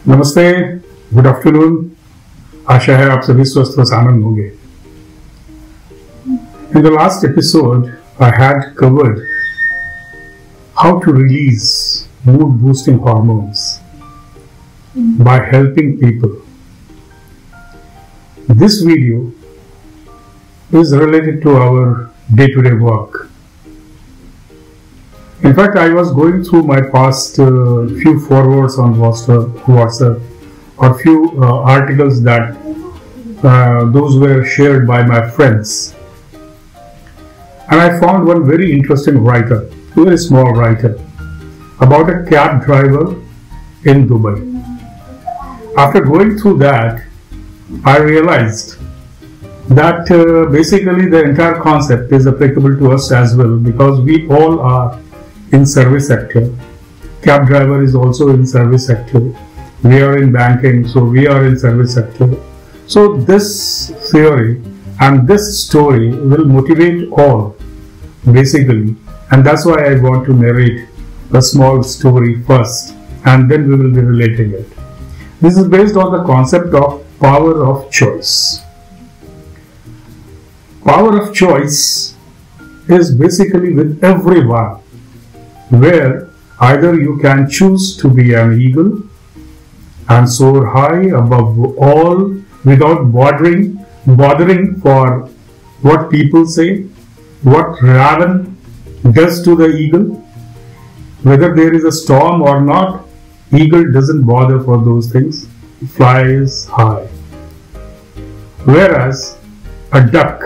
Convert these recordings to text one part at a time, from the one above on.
नमस्ते, good afternoon. आशा है आप सभी स्वस्थ और आनंद होंगे। In the last episode, I had covered how to release mood boosting hormones by helping people. This video is related to our day-to-day work. In fact, I was going through my past few forwards on WhatsApp or few articles that those were shared by my friends. And I found one very interesting writer, very small writer, about a cab driver in Dubai. After going through that, I realized that basically the entire concept is applicable to us as well, because we all are in service sector. Cab driver is also in service sector. We are in banking, so we are in service sector. So this theory and this story will motivate all, basically, and that's why I want to narrate a small story first, and then we will be relating it. This is based on the concept of power of choice. Power of choice is basically with everyone, where either you can choose to be an eagle and soar high above all without bothering for what people say, what raven does to the eagle. Whether there is a storm or not, eagle doesn't bother for those things, it flies high. Whereas a duck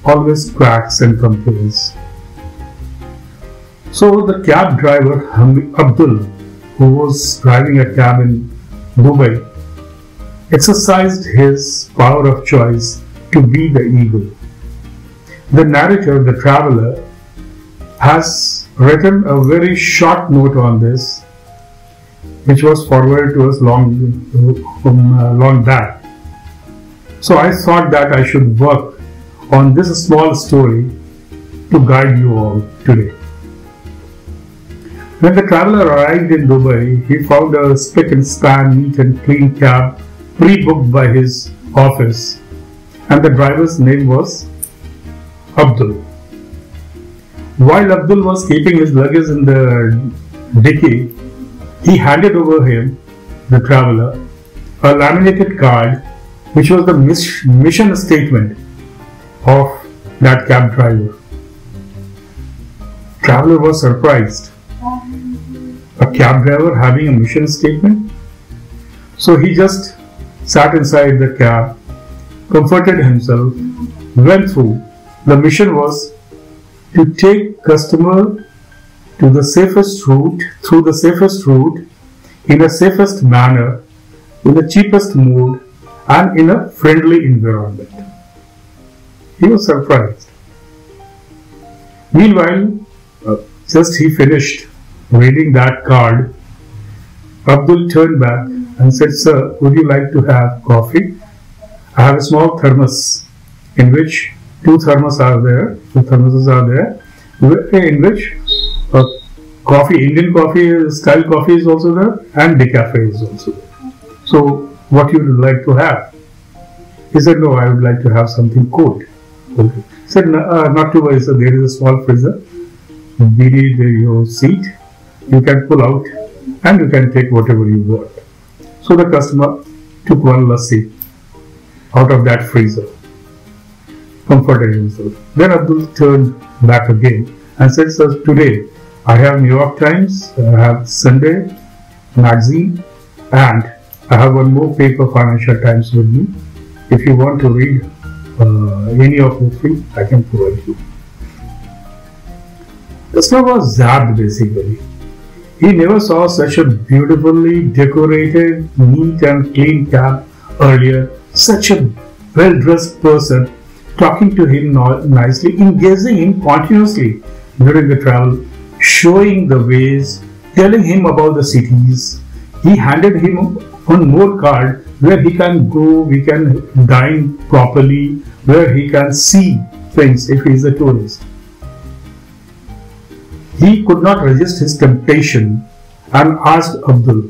always quacks and complains. So the cab driver Abdul, who was driving a cab in Dubai, exercised his power of choice to be the eagle. The narrator, the traveler, has written a very short note on this, which was forwarded to us long back. So I thought that I should work on this small story to guide you all today. When the traveler arrived in Dubai, he found a spick and span, neat and clean cab pre-booked by his office, and the driver's name was Abdul. While Abdul was keeping his luggage in the dicky, he handed over him, the traveler, a laminated card which was the mission statement of that cab driver. Traveler was surprised. A cab driver having a mission statement? So he just sat inside the cab, comforted himself, went through. The mission was to take customer to the safest route, through the safest route, in the safest manner, in the cheapest mode, and in a friendly environment. He was surprised. Meanwhile, just he finished reading that card, Abdul turned back and said, "Sir, would you like to have coffee? I have a small thermos in which two thermoses are there, in which coffee, Indian coffee style coffee is also there, and decafe is also there. So what you would like to have?" He said, "No, I would like to have something cold." Okay. He said, "Not to worry, sir, there is a small freezer beneath your seat. You can pull out and you can take whatever you want." So the customer took one lassi out of that freezer, comforted himself. Then Abdul turned back again and said, "Sir, today I have New York Times, I have Sunday magazine, and I have one more paper, Financial Times, with me. If you want to read any of the three, I can provide you." The customer was zapped basically. He never saw such a beautifully decorated, neat and clean cab earlier. Such a well-dressed person talking to him nicely, engaging him continuously during the travel, showing the ways, telling him about the cities. He handed him one more card where he can go, we can dine properly, where he can see things if he is a tourist. He could not resist his temptation and asked Abdul,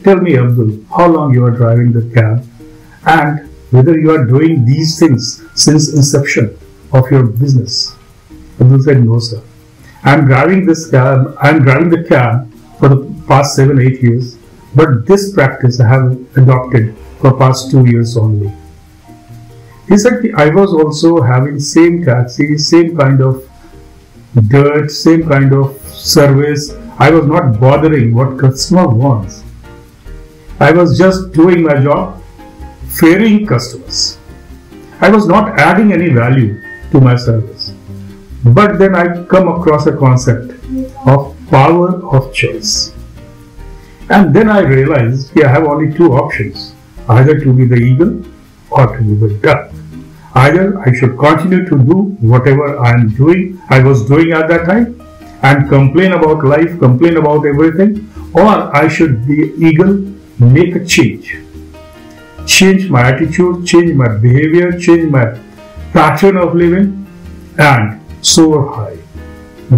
tell me, Abdul, how long you are driving the cab and whether you are doing these things since inception of your business. Abdul said, no, sir. I'm driving the cab for the past 7-8 years, but this practice I have adopted for past 2 years only. He said, I was also having same taxi, same kind of dirt, same kind of service. I was not bothering what customer wants. I was just doing my job, ferrying customers. I was not adding any value to my service. But then I come across a concept of power of choice. And then I realized I have only two options, either to be the eagle or to be the duck. Either I should continue to do whatever I was doing at that time, and complain about life, complain about everything, or I should be eagle, make a change. Change my attitude, change my behavior, change my pattern of living, and soar high,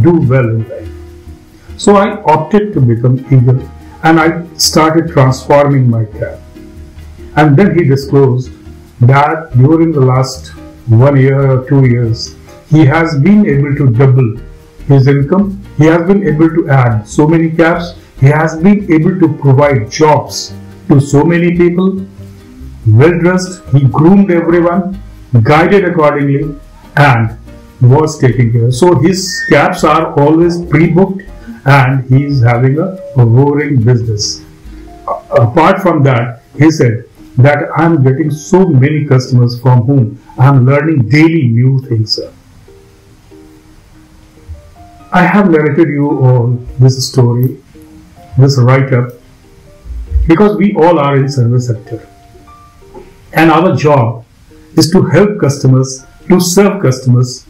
do well in life. So I opted to become eagle, and I started transforming my cab. And then he disclosed that during the last 1 year or 2 years, he has been able to double his income. He has been able to add so many cabs. He has been able to provide jobs to so many people. Well dressed, he groomed everyone, guided accordingly, and was taking care. So his cabs are always pre-booked, and he is having a roaring business. Apart from that, he said that I am getting so many customers from whom I am learning daily new things, sir. I have narrated you all this story, this write-up, because we all are in service sector. And our job is to help customers, to serve customers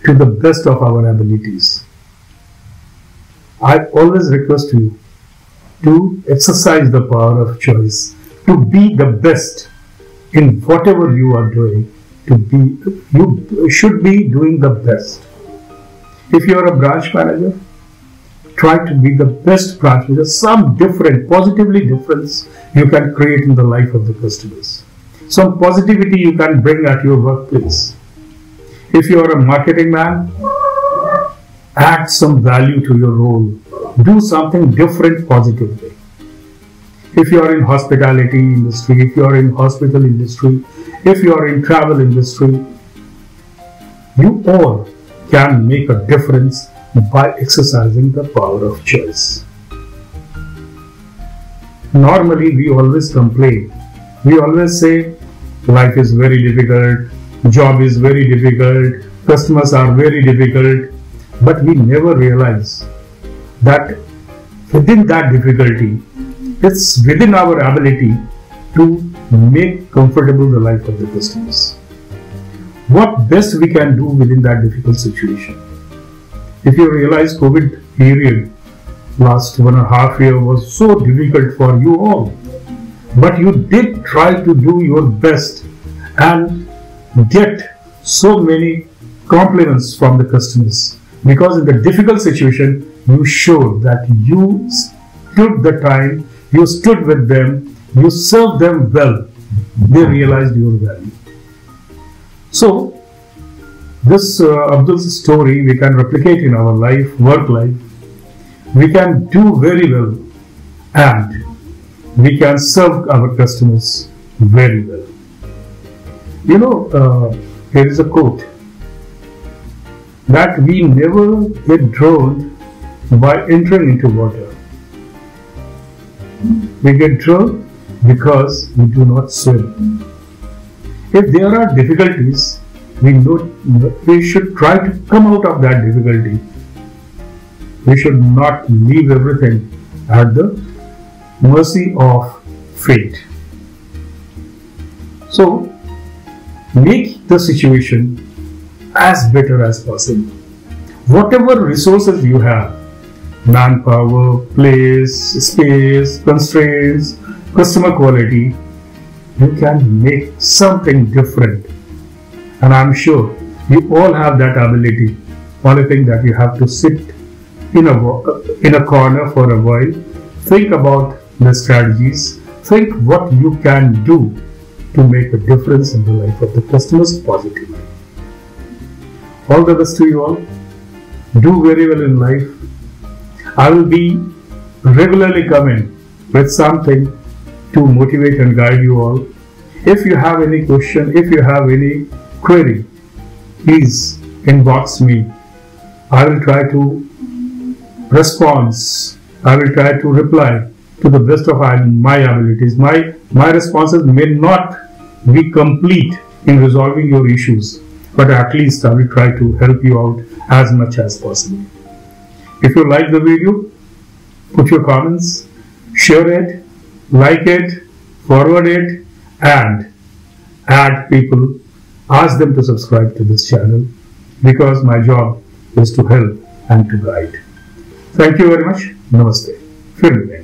to the best of our abilities. I always request you to exercise the power of choice, to be the best in whatever you are doing. You should be doing the best. If you are a branch manager, try to be the best branch manager. Some positively difference you can create in the life of the customers. Some positivity you can bring at your workplace. If you are a marketing man, add some value to your role. Do something different positively. If you are in hospitality industry, if you are in hospital industry, if you are in travel industry, you all can make a difference by exercising the power of choice. Normally, we always complain. We always say, life is very difficult, job is very difficult, customers are very difficult, but we never realize that within that difficulty, it's within our ability to make comfortable the life of the customers. What best we can do within that difficult situation? If you realize COVID period, last 1.5 years was so difficult for you all, but you did try to do your best and get so many compliments from the customers, because in the difficult situation you showed that you stood the time, you stood with them, you served them well. They realized your value. So this Abdul's story we can replicate in our life, work life. We can do very well and we can serve our customers very well. You know, there is a quote that we never get drowned by entering into water. We get drowned because we do not swim. If there are difficulties, we should try to come out of that difficulty. We should not leave everything at the mercy of fate. So, make the situation as better as possible. Whatever resources you have, manpower, place, space, constraints, customer quality, you can make something different. And I'm sure you all have that ability. Only thing that you have to sit in a corner for a while, think about the strategies. Think what you can do to make a difference in the life of the customers positively. All the best to you all. Do very well in life. I will be regularly coming with something to motivate and guide you all. If you have any question, if you have any query, please inbox me. I will try to respond. I will try to reply to the best of my abilities. My responses may not be complete in resolving your issues, but at least I will try to help you out as much as possible. If you like the video, put your comments, share it, like it, forward it, and add people, ask them to subscribe to this channel, because my job is to help and to guide. Thank you very much. Namaste. Fir milenge.